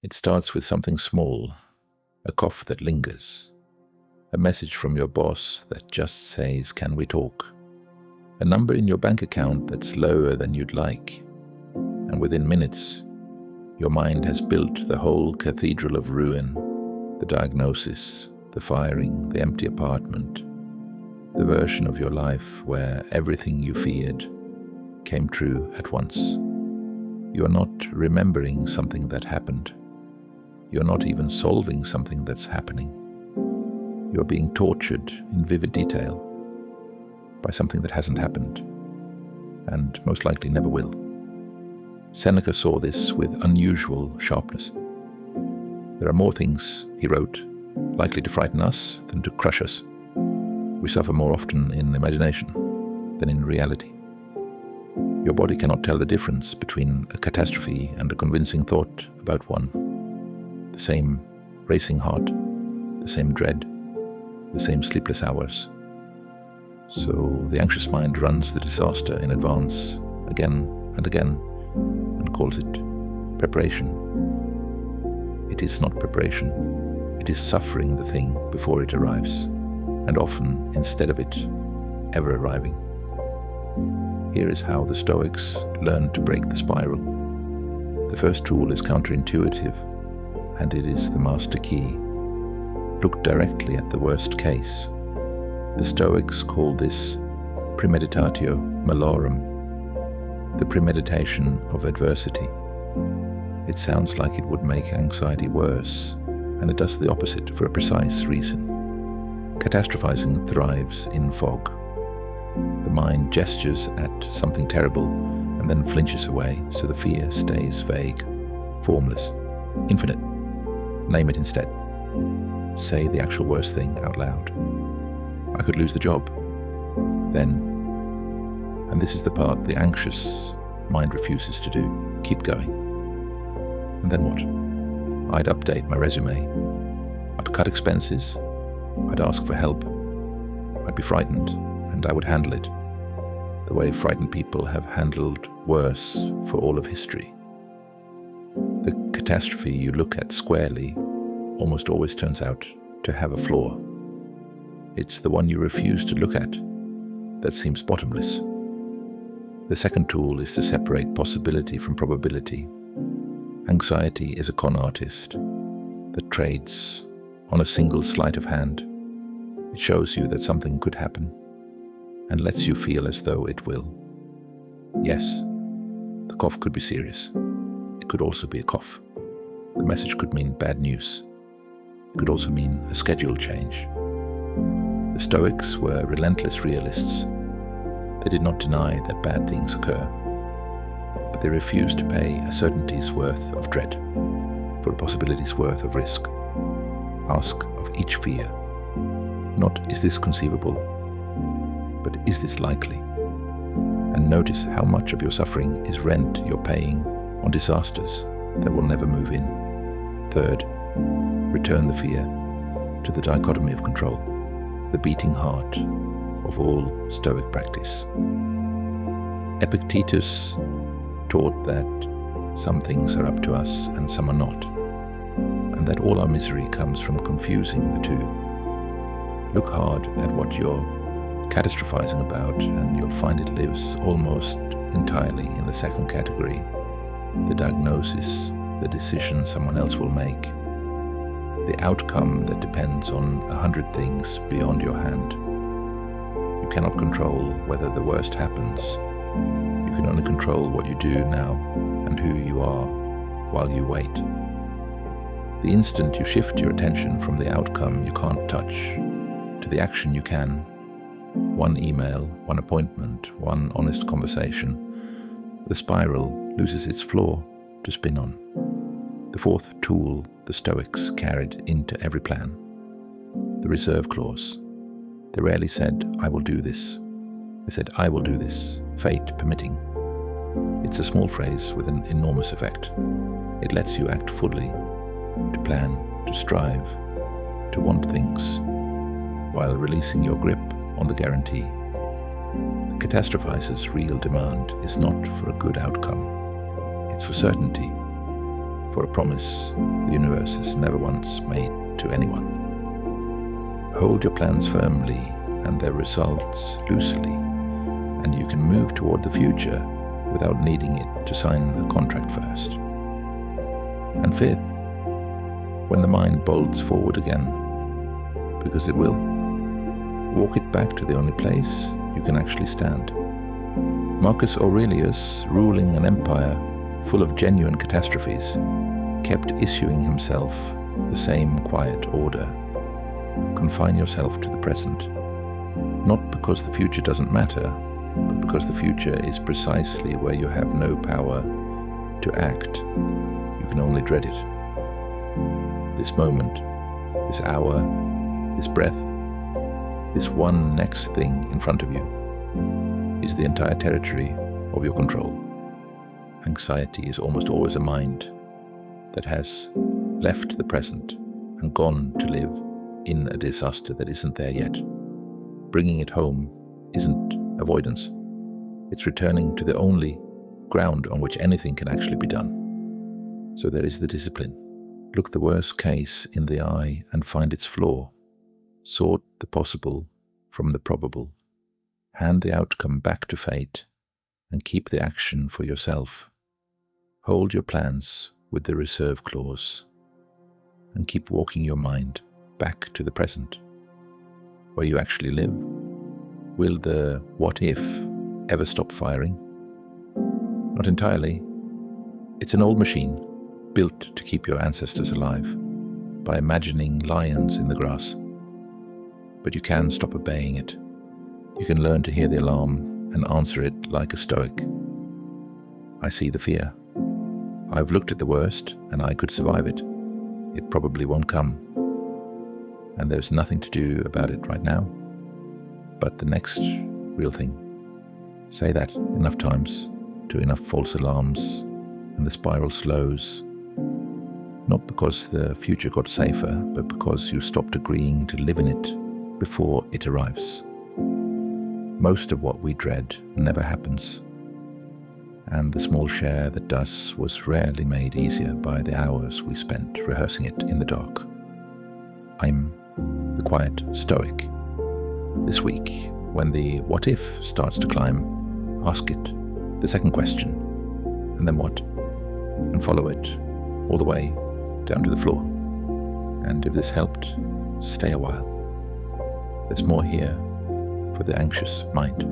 It starts with something small, a cough that lingers, a message from your boss that just says, "Can we talk?" A number in your bank account that's lower than you'd like, and within minutes, your mind has built the whole cathedral of ruin, the diagnosis, the firing, the empty apartment, the version of your life where everything you feared came true at once. You are not remembering something that happened. You are not even solving something that's happening. You are being tortured in vivid detail by something that hasn't happened, and most likely never will. Seneca saw this with unusual sharpness. There are more things, he wrote, likely to frighten us than to crush us. We suffer more often in imagination than in reality. Your body cannot tell the difference between a catastrophe and a convincing thought about one. The same racing heart, the same dread, the same sleepless hours. So the anxious mind runs the disaster in advance, again and again, and calls it preparation. It is not preparation. It is suffering the thing before it arrives, and often instead of it ever arriving. Here is how the Stoics learned to break the spiral. The first tool is counterintuitive, and it is the master key. Look directly at the worst case. The Stoics call this premeditatio malorum, the premeditation of adversity. It sounds like it would make anxiety worse, and it does the opposite for a precise reason. Catastrophizing thrives in fog. The mind gestures at something terrible and then flinches away, so the fear stays vague, formless, infinite. Name it instead. Say the actual worst thing out loud. I could lose the job. Then, and this is the part the anxious mind refuses to do, keep going. And then what? I'd update my resume. I'd cut expenses. I'd ask for help. I'd be frightened, and I would handle it the way frightened people have handled worse for all of history. The catastrophe you look at squarely almost always turns out to have a flaw. It's the one you refuse to look at that seems bottomless. The second tool is to separate possibility from probability. Anxiety is a con artist that trades on a single sleight of hand. It shows you that something could happen and lets you feel as though it will. Yes, the cough could be serious. It could also be a cough. The message could mean bad news. It could also mean a schedule change. The Stoics were relentless realists. They did not deny that bad things occur, but they refused to pay a certainty's worth of dread for a possibility's worth of risk. Ask of each fear, not "is this conceivable?" but "is this likely?" And notice how much of your suffering is rent you're paying on disasters that will never move in. Third, return the fear to the dichotomy of control, the beating heart of all Stoic practice. Epictetus taught that some things are up to us and some are not, and that all our misery comes from confusing the two. Look hard at what you're catastrophizing about, and you'll find it lives almost entirely in the second category, the diagnosis, the decision someone else will make, the outcome that depends on 100 things beyond your hand. You cannot control whether the worst happens. You can only control what you do now and who you are while you wait. The instant you shift your attention from the outcome you can't touch to the action you can, one email, one appointment, one honest conversation, the spiral loses its floor to spin on. The fourth tool the Stoics carried into every plan, the reserve clause. They rarely said, "I will do this." They said, "I will do this, fate permitting." It's a small phrase with an enormous effect. It lets you act fully, to plan, to strive, to want things, while releasing your grip on the guarantee. The catastrophizer's real demand is not for a good outcome. It's for certainty, for a promise the universe has never once made to anyone. Hold your plans firmly and their results loosely, and you can move toward the future without needing it to sign a contract first. And fifth, when the mind bolts forward again, because it will, walk it back to the only place you can actually stand. Marcus Aurelius, ruling an empire full of genuine catastrophes, kept issuing himself the same quiet order. Confine yourself to the present, not because the future doesn't matter, but because the future is precisely where you have no power to act. You can only dread it. This moment, this hour, this breath, this one next thing in front of you is the entire territory of your control. Anxiety is almost always a mind that has left the present and gone to live in a disaster that isn't there yet. Bringing it home isn't avoidance. It's returning to the only ground on which anything can actually be done. So there is the discipline. Look the worst case in the eye and find its flaw. Sort the possible from the probable. Hand the outcome back to fate and keep the action for yourself. Hold your plans with the reserve clause and keep walking your mind back to the present, where you actually live. Will the what if ever stop firing? Not entirely. It's an old machine built to keep your ancestors alive by imagining lions in the grass. But you can stop obeying it. You can learn to hear the alarm and answer it like a Stoic. I see the fear. I've looked at the worst and I could survive it. It probably won't come. And there's nothing to do about it right now. But the next real thing. Say that enough times to enough false alarms and the spiral slows. Not because the future got safer, but because you stopped agreeing to live in it before it arrives. Most of what we dread never happens, and the small share that does was rarely made easier by the hours we spent rehearsing it in the dark. I'm the quiet Stoic. This week, when the what if starts to climb, ask it the second question, and then what, and follow it all the way down to the floor. And if this helped, stay a while. There's more here for the anxious mind.